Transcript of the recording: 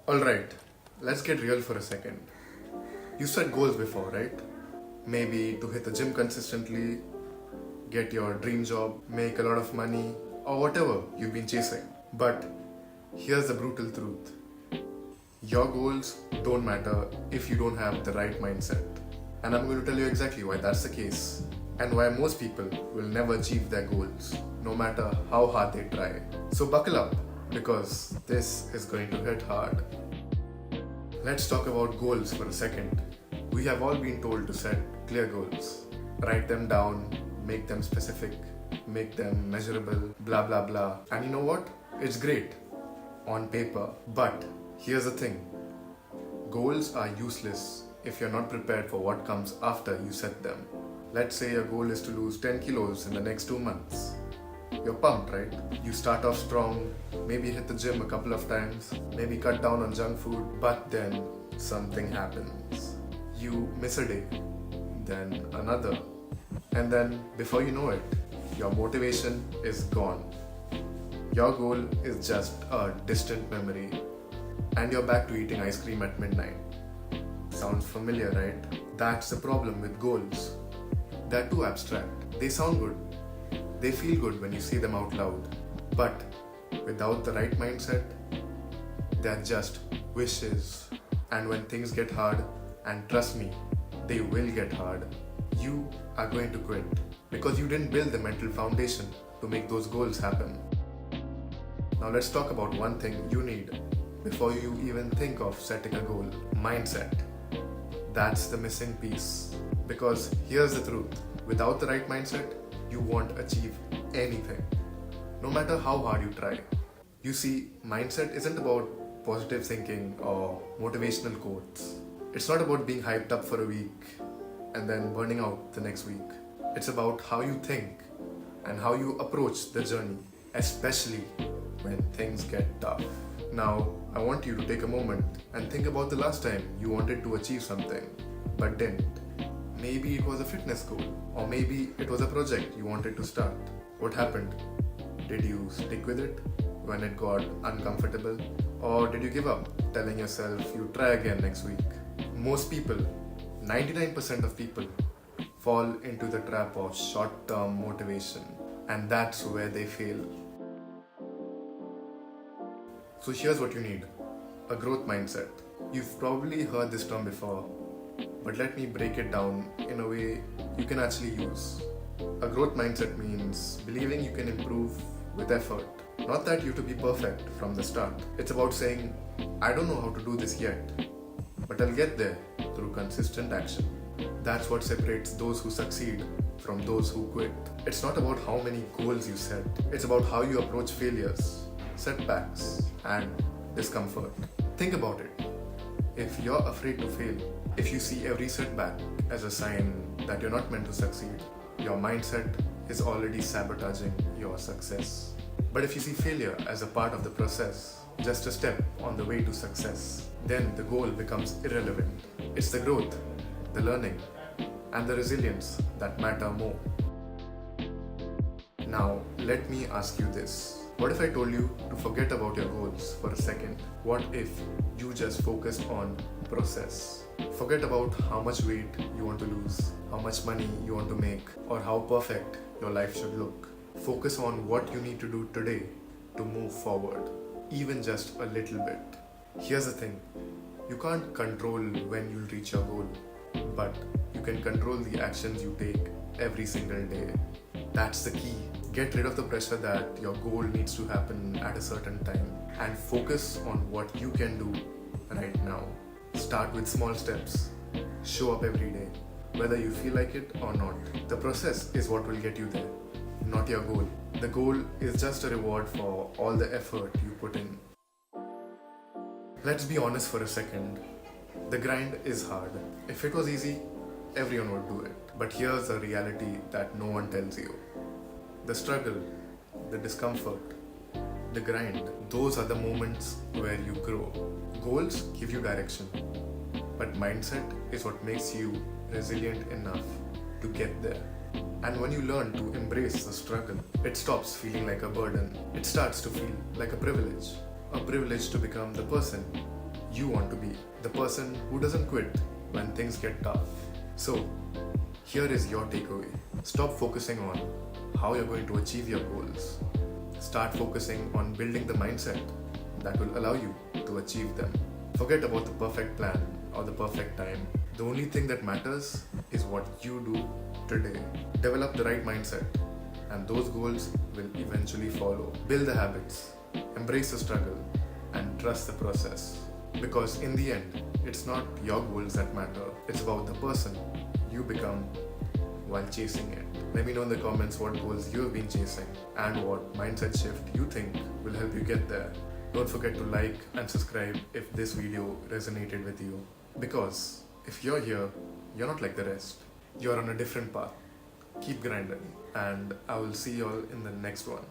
Alright, let's get real for a second. You set goals before, right? Maybe to hit the gym consistently, get your dream job, make a lot of money, or whatever you've been chasing. But here's the brutal truth: your goals don't matter if you don't have the right mindset. And I'm going to tell you exactly why that's the case, and why most people will never achieve their goals, no matter how hard they try. So buckle up, because this is going to hit hard. Let's talk about goals for a second. We have all been told to set clear goals. Write them down, make them specific, make them measurable, blah blah blah. And you know what? It's great on paper. But here's the thing: goals are useless if you're not prepared for what comes after you set them. Let's say your goal is to lose 10 kilos in the next 2 months. You're pumped, right? You start off strong, maybe hit the gym a couple of times, maybe cut down on junk food, but then something happens. You miss a day, then another, and then before you know it, your motivation is gone. Your goal is just a distant memory, and you're back to eating ice cream at midnight. Sounds familiar, right? That's the problem with goals. They're too abstract. They sound good. They feel good when you say them out loud. But without the right mindset, they're just wishes. And when things get hard, and trust me, they will get hard, you are going to quit because you didn't build the mental foundation to make those goals happen. Now let's talk about one thing you need before you even think of setting a goal: mindset. That's the missing piece. Because here's the truth: without the right mindset, you won't achieve anything, no matter how hard you try. You see, mindset isn't about positive thinking or motivational quotes. It's not about being hyped up for a week and then burning out the next week. It's about how you think and how you approach the journey, especially when things get tough. Now, I want you to take a moment and think about the last time you wanted to achieve something but didn't. Maybe it was a fitness goal, or maybe it was a project you wanted to start. What happened? Did you stick with it when it got uncomfortable? Or did you give up, telling yourself you try again next week? Most people, 99% of people, fall into the trap of short-term motivation, and that's where they fail. So here's what you need: a growth mindset. You've probably heard this term before, but let me break it down in a way you can actually use. A growth mindset means believing you can improve with effort. Not that you have to be perfect from the start. It's about saying, I don't know how to do this yet, but I'll get there through consistent action. That's what separates those who succeed from those who quit. It's not about how many goals you set. It's about how you approach failures, setbacks, and discomfort. Think about it. If you're afraid to fail, if you see every setback as a sign that you're not meant to succeed, your mindset is already sabotaging your success. But if you see failure as a part of the process, just a step on the way to success, then the goal becomes irrelevant. It's the growth, the learning, and the resilience that matter more. Now, let me ask you this. What if I told you to forget about your goals for a second? What if you just focused on process? Forget about how much weight you want to lose, how much money you want to make, or how perfect your life should look. Focus on what you need to do today to move forward, even just a little bit. Here's the thing: you can't control when you'll reach your goal, but you can control the actions you take every single day. That's the key. Get rid of the pressure that your goal needs to happen at a certain time and focus on what you can do right now. Start with small steps. Show up every day, whether you feel like it or not. The process is what will get you there, not your goal. The goal is just a reward for all the effort you put in. Let's be honest for a second. The grind is hard. If it was easy, everyone would do it. But here's the reality that no one tells you. The struggle, the discomfort, the grind, those are the moments where you grow. Goals give you direction, but mindset is what makes you resilient enough to get there. And when you learn to embrace the struggle, it stops feeling like a burden. It starts to feel like a privilege to become the person You want to be the person who doesn't quit when things get tough. So, here is your takeaway. Stop focusing on how you're going to achieve your goals. Start focusing on building the mindset that will allow you to achieve them. Forget about the perfect plan or the perfect time. The only thing that matters is what you do today. Develop the right mindset, and those goals will eventually follow. Build the habits, embrace the struggle, and trust the process. Because in the end, it's not your goals that matter, it's about the person you become while chasing it. Let me know in the comments what goals you have been chasing and what mindset shift you think will help you get there. Don't forget to like and subscribe if this video resonated with you. Because if you're here, you're not like the rest. You're on a different path. Keep grinding, and I will see you all in the next one.